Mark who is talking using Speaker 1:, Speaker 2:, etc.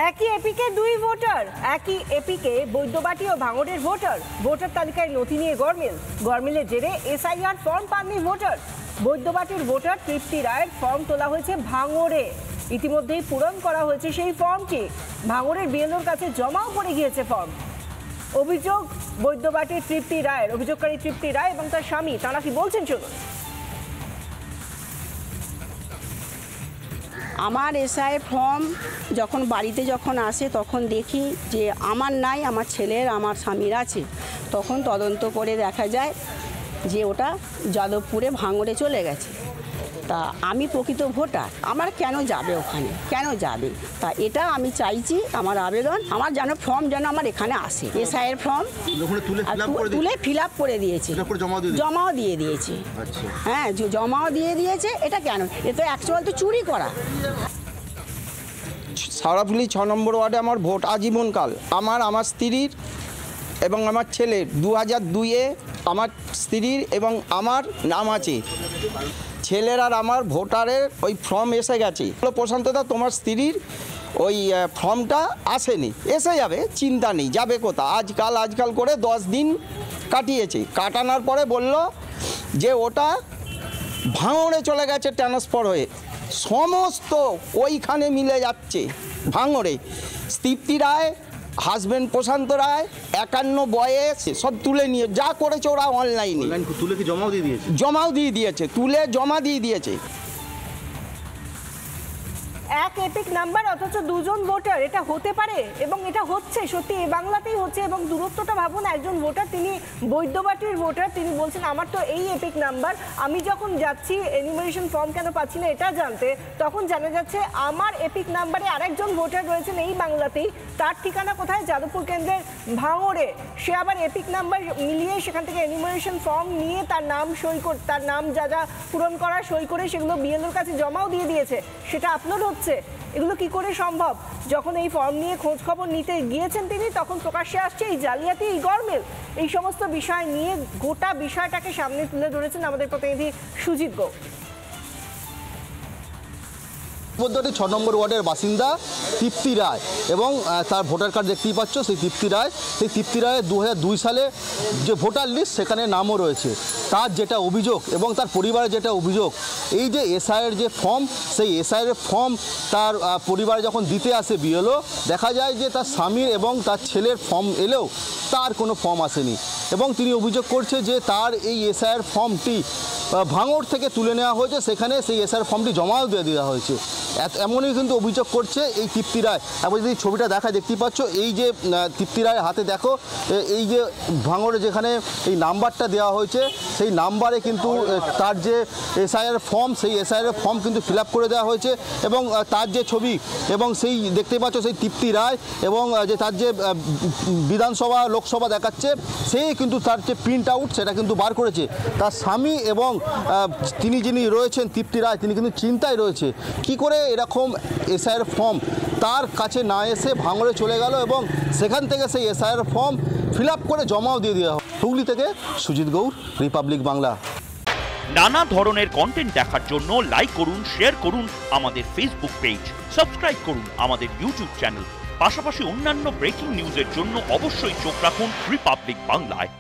Speaker 1: একই এপিকে দুই ভোটার, একই এপিকে বৈদ্যবাটি ও ভাঙড়ের ভোটার। ভোটার তালিকায় নথি নিয়ে গরমিলের জেরে এসআইআর ফর্ম পাননি ভোটার। বৈদ্যবাটির ভোটার তৃপ্তি রায়ের ফর্ম তোলা হয়েছে ভাঙড়ে। ইতিমধ্যেই পূরণ করা হয়েছে সেই ফর্মটি। ভাঙড়ের বিএলওর কাছে জমাও পড়ে গিয়েছে ফর্ম। অভিযোগ বৈদ্যবাটির তৃপ্তি রায়ের, অভিযোগকারী তৃপ্তি রায় এবং তার স্বামী, তারা কি বলছেন শুনুন।
Speaker 2: আমার এসআই ফর্ম যখন বাড়িতে আসে তখন দেখি যে আমার নাই, আমার ছেলের, আমার স্বামীর আছে। তখন তদন্ত করে দেখা যায় যে ওটা যাদবপুরে ভাঙড়ে চলে গেছে। তা আমি প্রকৃত ভোটার, আমার কেন যাবে ওখানে, কেন যাবে? তা এটা আমি চাইছি, আমার আবেদন, আমার যেন ফর্ম যেন আমার এখানে আসে। এসআইয়ের ফর্ম তুলে ফিল আপ করে দিয়েছে, জমাও দিয়ে দিয়েছে। হ্যাঁ, জমাও দিয়ে দিয়েছে। এটা কেন? এটা অ্যাকচুয়াল তো চুরি করা।
Speaker 3: সারাফুলি 6 নম্বর ওয়ার্ডে আমার ভোট আজীবনকাল। আমার স্ত্রীর এবং আমার ছেলের 2002-এ আমার স্ত্রীর এবং আমার নাম আছে। ছেলের আর আমার ভোটারের ওই ফর্ম এসে গেছে। প্রশান্তদা, তোমার স্ত্রীর ওই ফর্মটা আসেনি, এসে যাবে, চিন্তা নেই, যাবে কোথা। আজকাল করে 10 দিন কাটিয়েছে। কাটানোর পরে বলল যে ওটা ভাঙড়ে চলে গেছে ট্রান্সফার হয়ে। সমস্ত ওইখানে মিলে যাচ্ছে ভাঙড়ে। তৃপ্তি রায়, হাজব্যান্ড প্রশান্ত রায়, 51 বয়স, সব তুলে নিয়ে যা করেছে ওরা অনলাইনে
Speaker 4: তুলে কি জমা
Speaker 3: দিয়ে দিয়েছে।
Speaker 1: এক এপিক নাম্বার অথচ দুজন ভোটার, এটা হতে পারে? এবং এটা হচ্ছে, সত্যি এই বাংলাতেই হচ্ছে। এবং দূরত্বটা ভাবুন, একজন ভোটার, তিনি বৈদ্যবাটির ভোটার, তিনি বলছেন আমার তো এই এপিক নাম্বার, আমি যখন যাচ্ছি এনিউমারেশন ফর্ম কেন পাচ্ছি না এটা জানতে, তখন জানা যাচ্ছে আমার এপিক নাম্বারে আরেকজন ভোটার রয়েছেন এই বাংলাতেই, তার ঠিকানা কোথায়? যাদবপুর কেন্দ্রের ভাঙড়ে। সে আবার এপিক নাম্বার মিলিয়ে সেখান থেকে এনিউমারেশন ফর্ম নিয়ে তার নাম সই করে, তার নাম যা পূরণ করা সই করে সেগুলো বিএলওর কাছে জমাও দিয়ে দিয়েছে। সেটা আপলোড হচ্ছে। এগুলো কি করে সম্ভব? যখন এই ফর্ম নিয়ে খোঁজ খবর নিতে গিয়েছেন তিনি, তখন প্রকাশ্যে আসছে এই জালিয়াতি, এই গরমিল। এই সমস্ত বিষয় নিয়ে গোটা বিষয়টাকে সামনে তুলে ধরেছেন আমাদের প্রতিনিধি সুজিত গো।
Speaker 4: 6 নম্বর ওয়ার্ডের বাসিন্দা তৃপ্তি রায় এবং তার ভোটার কার্ড দেখতেই পাচ্ছ, সেই তৃপ্তি রায়ের 2002 সালে যে ভোটার লিস্ট সেখানে নামও রয়েছে। তার যেটা অভিযোগ এবং তার পরিবারের যেটা অভিযোগ, এই যে এসআইয়ের যে ফর্ম, সেই এসআইয়ের ফর্ম তার পরিবারে যখন দিতে আসে বিএলও, দেখা যায় যে তার স্বামীর এবং তার ছেলের ফর্ম এলেও তার কোনো ফর্ম আসেনি। এবং তিনি অভিযোগ করছে যে তার এই এসআইয়ের ফর্মটি ভাঙড় থেকে তুলে নেওয়া হয়েছে, সেখানে সেই এসআইয়ের ফর্মটি জমাও দিয়ে দেওয়া হয়েছে। এমনই কিন্তু অভিযোগ করছে এই তৃপ্তি রায়। এবার যদি ছবিটা দেখা দেখতেই পাচ্ছ, এই যে তৃপ্তি রায়ের হাতে দেখো, এই যে ভাঙড়ে যেখানে এই নাম্বারটা দেওয়া হয়েছে, সেই নাম্বারে কিন্তু তার যে এসআইয়ের ফর্ম, সেই এসআইয়ের ফর্ম কিন্তু ফিল আপ করে দেওয়া হয়েছে। এবং তার যে ছবি এবং সেই দেখতেই পাচ্ছ সেই তৃপ্তি রায় এবং যে তার যে বিধানসভা লোকসভা দেখাচ্ছে, সেই কিন্তু তার যে প্রিন্ট আউট সেটা কিন্তু বার করেছে। তার স্বামী এবং যিনি রয়েছেন তৃপ্তি রায়, তিনি কিন্তু চিন্তায় রয়েছে কি করে এরকম এসআইয়ের ফর্ম তার কাছে না এসে ভাঙড়ে চলে গেল এবং সেখান থেকে সেই এসআইয়ের ফর্ম ফিল আপ করে জমাও দিয়ে দেওয়া হয়। হুগলি থেকে সুজিত গৌর, রিপাবলিক বাংলা।
Speaker 5: নানা ধরনের কন্টেন্ট দেখার জন্য লাইক করুন, শেয়ার করুন আমাদের ফেসবুক পেজ, সাবস্ক্রাইব করুন আমাদের ইউটিউব চ্যানেল। পাশাপাশি অন্যান্য ব্রেকিং নিউজের জন্য অবশ্যই চোখ রাখুন রিপাবলিক বাংলায়।